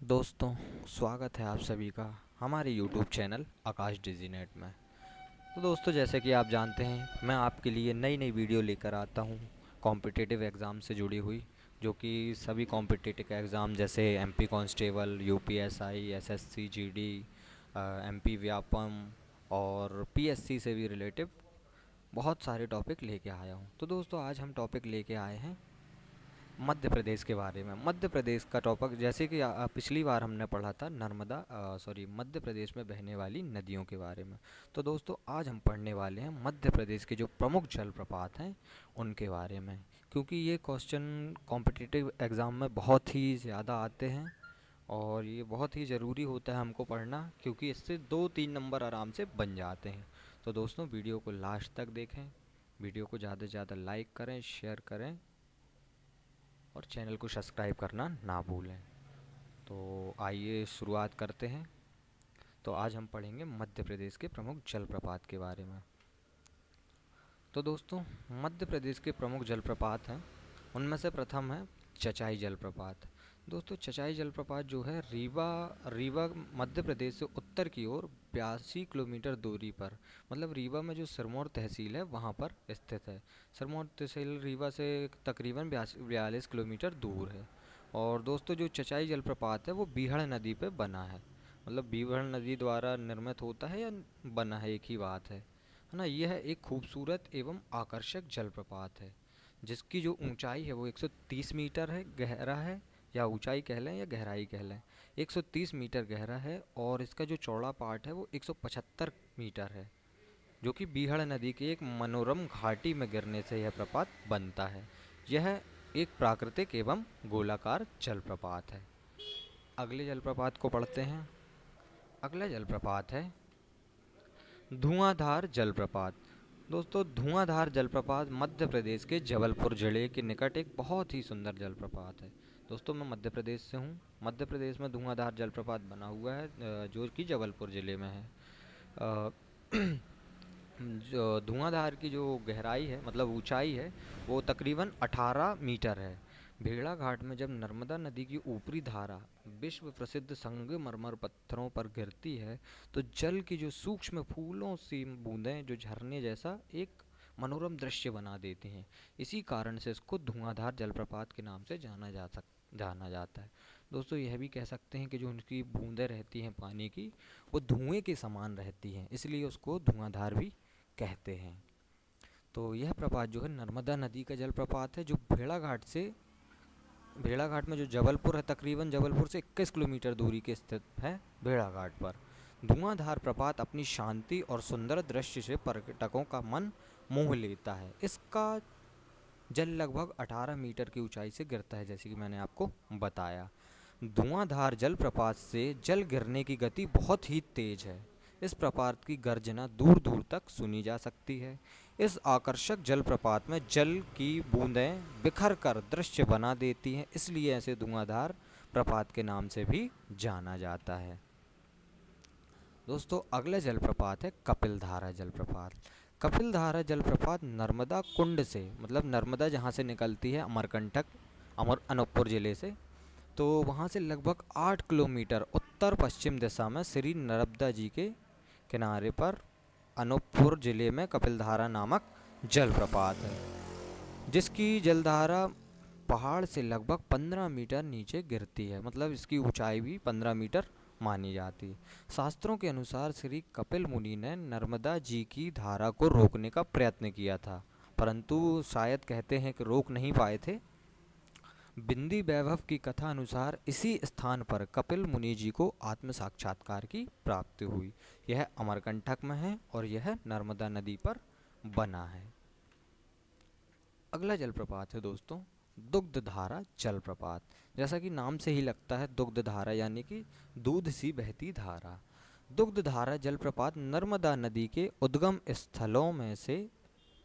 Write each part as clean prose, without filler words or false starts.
दोस्तों, स्वागत है आप सभी का हमारे YouTube चैनल आकाश डिजीनेट में। तो दोस्तों, जैसे कि आप जानते हैं, मैं आपके लिए नई नई वीडियो लेकर आता हूं कॉम्पिटिटिव एग्ज़ाम से जुड़ी हुई, जो कि सभी कॉम्पिटिटिव एग्ज़ाम जैसे MP constable, UPSI, SSC GD, MP Vyapam और PSC से भी रिलेटिव बहुत सारे टॉपिक लेके आया हूं। तो दोस्तों, आज हम टॉपिक लेके आए हैं मध्य प्रदेश के बारे में। मध्य प्रदेश का टॉपिक, जैसे कि पिछली बार हमने पढ़ा था मध्य प्रदेश में बहने वाली नदियों के बारे में। तो दोस्तों, आज हम पढ़ने वाले हैं मध्य प्रदेश के जो प्रमुख जलप्रपात हैं उनके बारे में, क्योंकि ये क्वेश्चन कॉम्पिटिटिव एग्ज़ाम में बहुत ही ज़्यादा आते हैं और ये बहुत ही ज़रूरी होता है हमको पढ़ना, क्योंकि इससे 2-3 नंबर आराम से बन जाते हैं। तो दोस्तों, वीडियो को लास्ट तक देखें, वीडियो को ज़्यादा से ज़्यादा लाइक करें, शेयर करें और चैनल को सब्सक्राइब करना ना भूलें। तो आइए शुरुआत करते हैं। तो आज हम पढ़ेंगे मध्य प्रदेश के प्रमुख जलप्रपात के बारे में। तो दोस्तों, मध्य प्रदेश के प्रमुख जलप्रपात हैं, उनमें से प्रथम है चचाई जलप्रपात। दोस्तों, चचाई जलप्रपात जो है रीवा मध्य प्रदेश से उत्तर की ओर 82 किलोमीटर दूरी पर, मतलब रीवा में जो सिरमौर तहसील है वहाँ पर स्थित है। सिरमौर तहसील रीवा से तकरीबन 42 किलोमीटर दूर है। और दोस्तों, जो चचाई जलप्रपात है वो बीहड़ नदी पे बना है, मतलब बीहड़ नदी द्वारा निर्मित होता है या बना है, एक ही बात है ना। यह एक खूबसूरत एवं आकर्षक जलप्रपात है जिसकी जो ऊंचाई है वो 130 मीटर है, गहरा है, या ऊंचाई कह लें या गहराई कह लें, 130 मीटर गहरा है। और इसका जो चौड़ा पार्ट है वो 175 मीटर है, जो कि बीहड़ नदी के एक मनोरम घाटी में गिरने से यह प्रपात बनता है। यह एक प्राकृतिक एवं गोलाकार जलप्रपात है। अगले जलप्रपात को पढ़ते हैं। अगला जलप्रपात है धुआंधार जलप्रपात। दोस्तों, धुआंधार जलप्रपात मध्य प्रदेश के जबलपुर जिले के निकट एक बहुत ही सुंदर जलप्रपात है। दोस्तों, मैं मध्य प्रदेश से हूँ। मध्य प्रदेश में धुआंधार जलप्रपात बना हुआ है, जो कि जबलपुर ज़िले में है। अ, जो धुआंधार की जो गहराई है, मतलब ऊंचाई है, वो तकरीबन 18 मीटर है। भेड़ाघाट में जब नर्मदा नदी की ऊपरी धारा विश्व प्रसिद्ध संगमरमर पत्थरों पर गिरती है तो जल की जो सूक्ष्म फूलों सी बूंदें जो झरने जैसा एक मनोरम दृश्य बना देती हैं। इसी कारण से इसको धुआंधार जलप्रपात के नाम से जाना जाता है। दोस्तों, यह भी कह सकते हैं कि जो उनकी बूंदें रहती हैं पानी की, वो धुएं के समान रहती हैं, इसलिए उसको धुआंधार भी कहते हैं। तो यह प्रपात जो है नर्मदा नदी का जलप्रपात है, जो भेड़ाघाट में जो जबलपुर है, तकरीबन जबलपुर से 21 किलोमीटर दूरी के स्थित है भेड़ाघाट पर। धुआंधार प्रपात अपनी शांति और सुंदर दृश्य से पर्यटकों का मन मोह लेता है। इसका जल लगभग 18 मीटर की ऊंचाई से गिरता है, जैसे कि मैंने आपको बताया। धुआंधार जलप्रपात से जल गिरने की गति बहुत ही तेज है। इस प्रपात की गर्जना दूर दूर तक सुनी जा सकती है। इस आकर्षक जलप्रपात में जल की बूंदें बिखर कर दृश्य बना देती हैं, इसलिए ऐसे धुआंधार प्रपात के नाम से भी जाना जाता है। दोस्तों, अगला जलप्रपात है कपिलधारा जलप्रपात। कपिलधारा जलप्रपात नर्मदा कुंड से, मतलब नर्मदा जहाँ से निकलती है अमरकंटक अनूपपुर ज़िले से, तो वहाँ से लगभग 8 किलोमीटर उत्तर पश्चिम दिशा में श्री नर्मदा जी के किनारे पर अनूपपुर ज़िले में कपिलधारा नामक जलप्रपात है, जिसकी जलधारा पहाड़ से लगभग 15 मीटर नीचे गिरती है, मतलब इसकी ऊंचाई भी 15 मीटर मानी जाती है। शास्त्रों के अनुसार श्री कपिल मुनि ने नर्मदा जी की धारा को रोकने का प्रयत्न किया था, परंतु शायद कहते हैं कि रोक नहीं पाए थे। बिंदी वैभव की कथा अनुसार इसी स्थान पर कपिल मुनि जी को आत्म साक्षात्कार की प्राप्ति हुई। यह अमरकंटक में है और यह नर्मदा नदी पर बना है। अगला जलप्रपात है दोस्तों दुग्धधारा जलप्रपात। जैसा कि नाम से ही लगता है, दुग्धधारा यानी कि दूध सी बहती धारा। दुग्धधारा जलप्रपात नर्मदा नदी के उद्गम स्थलों में से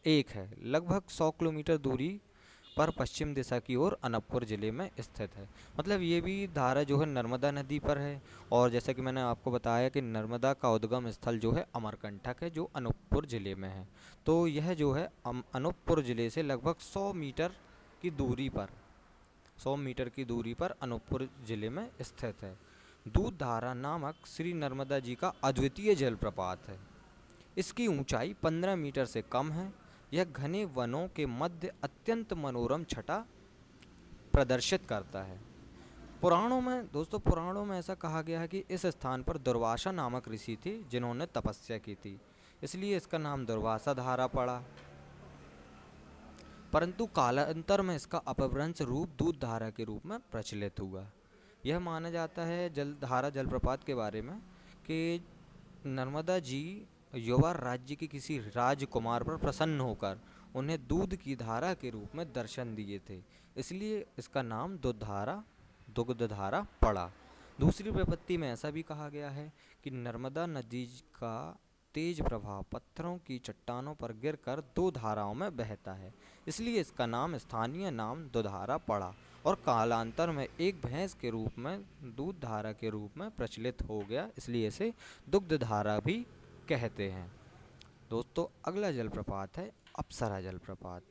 एक है। लगभग 100 किलोमीटर दूरी पर पश्चिम दिशा की ओर अनूपपुर ज़िले में स्थित है। मतलब ये भी धारा जो है नर्मदा नदी पर है, और जैसा कि मैंने आपको बताया कि नर्मदा का उद्गम स्थल जो है अमरकंटक है, जो अनूपपुर ज़िले में है। तो यह जो है अनूपपुर ज़िले से लगभग 100 मीटर की दूरी पर 100 मीटर की दूरी पर अनूपपुर जिले में स्थित है। दूध धारा नामक श्री नर्मदा जी का अद्वितीय जलप्रपात है। इसकी ऊंचाई 15 मीटर से कम है। यह घने वनों के मध्य अत्यंत मनोरम छटा प्रदर्शित करता है। पुराणों में ऐसा कहा गया है कि इस स्थान पर दुर्वासा नामक ऋषि थे जिन्होंने तपस्या की थी, इसलिए इसका नाम दुर्वासा धारा पड़ा। परंतु कालांतर में इसका अपभ्रंश रूप दूध धारा के रूप में प्रचलित हुआ। यह माना जाता है जलधारा जलप्रपात के बारे में कि नर्मदा जी युवा राज्य के किसी राजकुमार पर प्रसन्न होकर उन्हें दूध की धारा के रूप में दर्शन दिए थे, इसलिए इसका नाम दुग्धधारा पड़ा। दूसरी विपत्ति में ऐसा भी कहा गया है कि नर्मदा नदी का तेज प्रवाह पत्थरों की चट्टानों पर गिरकर 2 धाराओं में बहता है, इसलिए इसका नाम स्थानीय नाम दुधारा पड़ा और कालांतर में एक भैंस के रूप में दूध धारा के रूप में प्रचलित हो गया, इसलिए इसे दुग्धधारा भी कहते हैं। दोस्तों अगला जलप्रपात है अप्सरा जलप्रपात।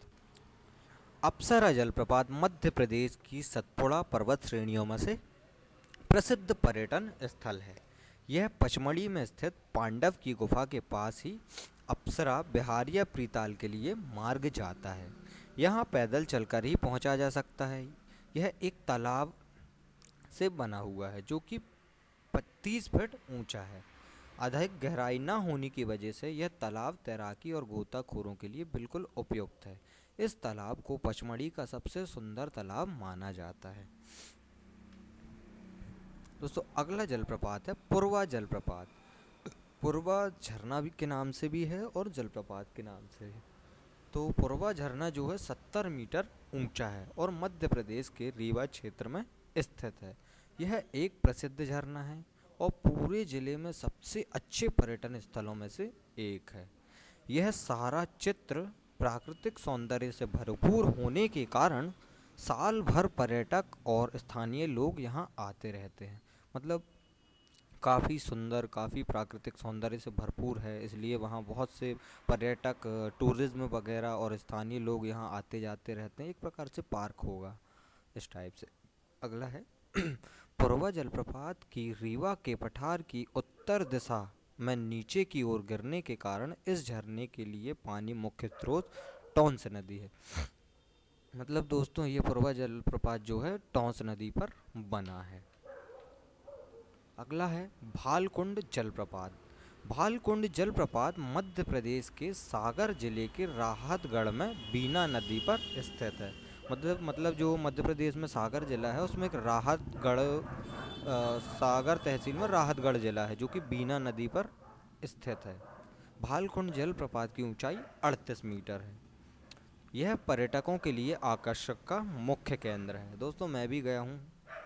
अप्सरा जलप्रपात मध्य प्रदेश की सतपुड़ा पर्वत श्रेणियों में से प्रसिद्ध पर्यटन स्थल है। यह पचमढ़ी में स्थित पांडव की गुफा के पास ही अप्सरा बिहारिया प्रीताल के लिए मार्ग जाता है। यहाँ पैदल चलकर ही पहुँचा जा सकता है। यह एक तालाब से बना हुआ है जो कि 30 फीट ऊंचा है। अधिक गहराई न होने की वजह से यह तालाब तैराकी और गोताखोरों के लिए बिल्कुल उपयुक्त है। इस तालाब को पचमढ़ी का सबसे सुंदर तालाब माना जाता है। दोस्तों अगला जलप्रपात है पुरवा जलप्रपात। पुरवा झरना भी के नाम से भी है और जलप्रपात के नाम से है। तो पुरवा झरना जो है 70 मीटर ऊंचा है और मध्य प्रदेश के रीवा क्षेत्र में स्थित है। यह एक प्रसिद्ध झरना है और पूरे जिले में सबसे अच्छे पर्यटन स्थलों में से एक है। यह सारा चित्र प्राकृतिक सौंदर्य से भरपूर होने के कारण साल भर पर्यटक और स्थानीय लोग यहाँ आते रहते हैं। मतलब काफ़ी सुंदर, काफ़ी प्राकृतिक सौंदर्य से भरपूर है, इसलिए वहाँ बहुत से पर्यटक, टूरिज्म वगैरह और स्थानीय लोग यहाँ आते जाते रहते हैं। एक प्रकार से पार्क होगा इस टाइप से। अगला है पुरवा जलप्रपात की रीवा के पठार की उत्तर दिशा में नीचे की ओर गिरने के कारण इस झरने के लिए पानी मुख्य स्रोत टॉन्स नदी है। मतलब दोस्तों ये पुरवा जलप्रपात जो है टॉन्स नदी पर बना है। अगला है भालकुंड जलप्रपात। भालकुंड जलप्रपात मध्य प्रदेश के सागर जिले के राहतगढ़ में बीना नदी पर स्थित है। मतलब जो मध्य प्रदेश में सागर जिला है उसमें एक राहतगढ़, सागर तहसील में राहतगढ़ जिला है जो कि बीना नदी पर स्थित है। भालकुंड जलप्रपात की ऊंचाई 38 मीटर है। यह पर्यटकों के लिए आकर्षक का मुख्य केंद्र है। दोस्तों मैं भी गया हूँ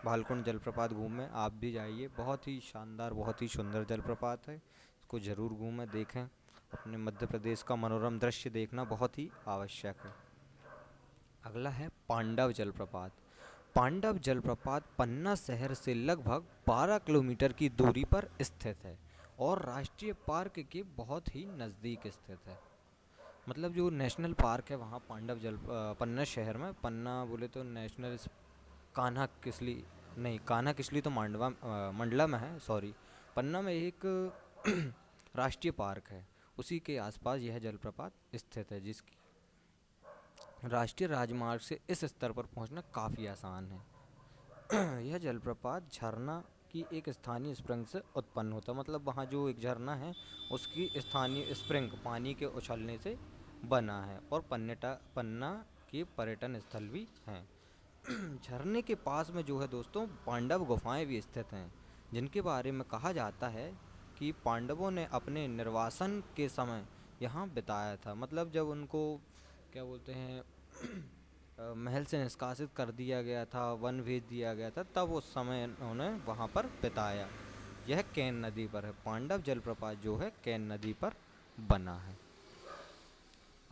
भालकुंड जलप्रपात घूमने, आप भी जाइए। बहुत ही शानदार, बहुत ही सुंदर जलप्रपात है, इसको ज़रूर घूमें, देखें। अपने मध्य प्रदेश का मनोरम दृश्य देखना बहुत ही आवश्यक है। अगला है पांडव जलप्रपात। पांडव जलप्रपात पन्ना शहर से लगभग 12 किलोमीटर की दूरी पर स्थित है और राष्ट्रीय पार्क के बहुत ही नज़दीक स्थित है। मतलब जो नेशनल पार्क है वहाँ पन्ना शहर में, पन्ना बोले तो नेशनल कान्हा किसली तो मंडला में है, सॉरी, पन्ना में एक राष्ट्रीय पार्क है, उसी के आसपास यह जलप्रपात स्थित है, जिसकी राष्ट्रीय राजमार्ग से इस स्तर पर पहुंचना काफ़ी आसान है। यह जलप्रपात झरना की एक स्थानीय स्प्रिंग से उत्पन्न होता है। मतलब वहाँ जो एक झरना है उसकी स्थानीय स्प्रिंग पानी के उछलने से बना है और पन्ना के पर्यटन स्थल भी हैं। झरने के पास में जो है दोस्तों पांडव गुफाएं भी स्थित हैं, जिनके बारे में कहा जाता है कि पांडवों ने अपने निर्वासन के समय यहाँ बिताया था। मतलब जब उनको क्या बोलते हैं महल से निष्कासित कर दिया गया था, वन भेज दिया गया था, तब उस समय उन्होंने वहाँ पर बिताया। यह केन नदी पर है। पांडव जलप्रपात जो है केन नदी पर बना है।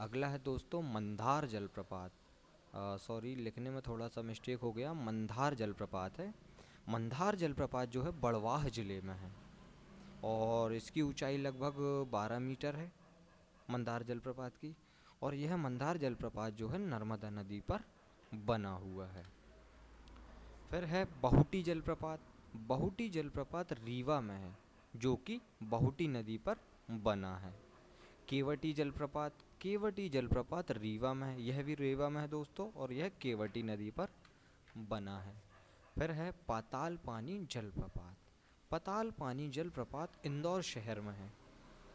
अगला है दोस्तों मंदार जलप्रपात। सॉरी, लिखने में थोड़ा सा मिस्टेक हो गया, मंदार जलप्रपात है। मंदार जलप्रपात जो है बड़वाह ज़िले में है और इसकी ऊंचाई लगभग 12 मीटर है मंदार जलप्रपात की। और यह मंदार जलप्रपात जो है नर्मदा नदी पर बना हुआ है। फिर है बहुटी जलप्रपात। बहुटी जलप्रपात रीवा में है, जो कि बहुटी नदी पर बना है। केवटी जलप्रपात। केवटी जलप्रपात रीवा में है, यह भी रीवा में है दोस्तों, और यह केवटी नदी पर बना है। फिर है पाताल पानी जलप्रपात। पाताल पानी जलप्रपात इंदौर शहर में है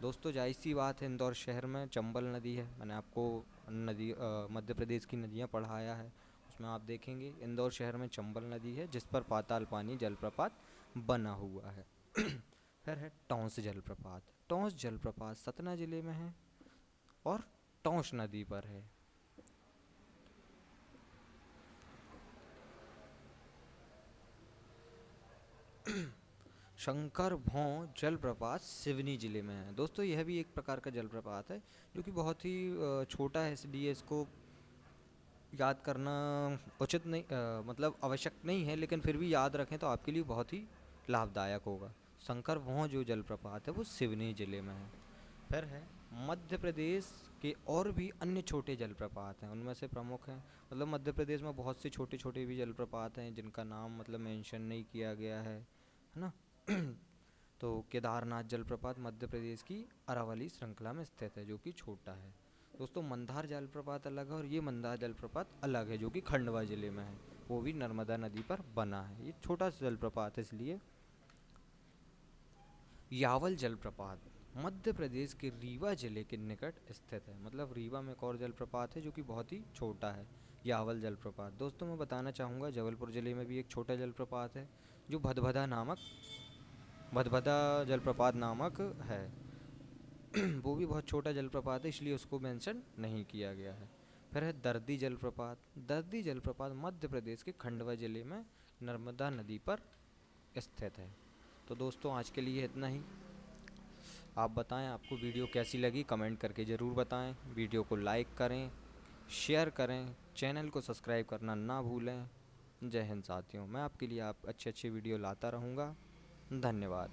दोस्तों। जाहिर सी बात है, इंदौर शहर में चंबल नदी है। मैंने आपको नदी मध्य प्रदेश की नदियाँ पढ़ाया है, उसमें आप देखेंगे इंदौर शहर में चंबल नदी है जिस पर पाताल पानी जलप्रपात बना हुआ है। फिर है टॉन्स जलप्रपात। टॉन्स जलप्रपात सतना जिले में है और टॉन्स नदी पर है। शंकर भौं जलप्रपात सिवनी जिले में है दोस्तों। यह भी एक प्रकार का जलप्रपात है जो कि बहुत ही छोटा है, इसलिए इसको याद करना उचित नहीं, मतलब आवश्यक नहीं है, लेकिन फिर भी याद रखें तो आपके लिए बहुत ही लाभदायक होगा। शंकर भौं जो जलप्रपात है वो सिवनी जिले में है। फिर है मध्य प्रदेश के और भी अन्य छोटे जलप्रपात हैं, उनमें से प्रमुख हैं, मतलब मध्य प्रदेश में बहुत से छोटे छोटे भी जलप्रपात हैं जिनका नाम मतलब मेंशन नहीं किया गया है ना। तो केदारनाथ जलप्रपात मध्य प्रदेश की अरावली श्रृंखला में स्थित है, जो कि छोटा है दोस्तों। मंदार जलप्रपात अलग है और ये मंदार जलप्रपात अलग है, जो कि खंडवा जिले में है, वो भी नर्मदा नदी पर बना है। ये छोटा सा जलप्रपात है इसलिए। यावल जलप्रपात मध्य प्रदेश के रीवा जिले के निकट स्थित है, मतलब रीवा में एक और जलप्रपात है जो कि बहुत ही छोटा है, यावल जलप्रपात। दोस्तों मैं बताना चाहूँगा जबलपुर ज़िले में भी एक छोटा जलप्रपात है जो भदभदा जलप्रपात नामक है। वो भी बहुत छोटा जलप्रपात है, इसलिए उसको मेंशन नहीं किया गया है। फिर है दर्दी जलप्रपात। दर्दी जलप्रपात मध्य प्रदेश के खंडवा जिले में नर्मदा नदी पर स्थित है। तो दोस्तों आज के लिए इतना ही। आप बताएं आपको वीडियो कैसी लगी, कमेंट करके ज़रूर बताएं। वीडियो को लाइक करें, शेयर करें, चैनल को सब्सक्राइब करना ना भूलें। जय हिंद साथियों, मैं आपके लिए अच्छे अच्छे वीडियो लाता रहूँगा। धन्यवाद।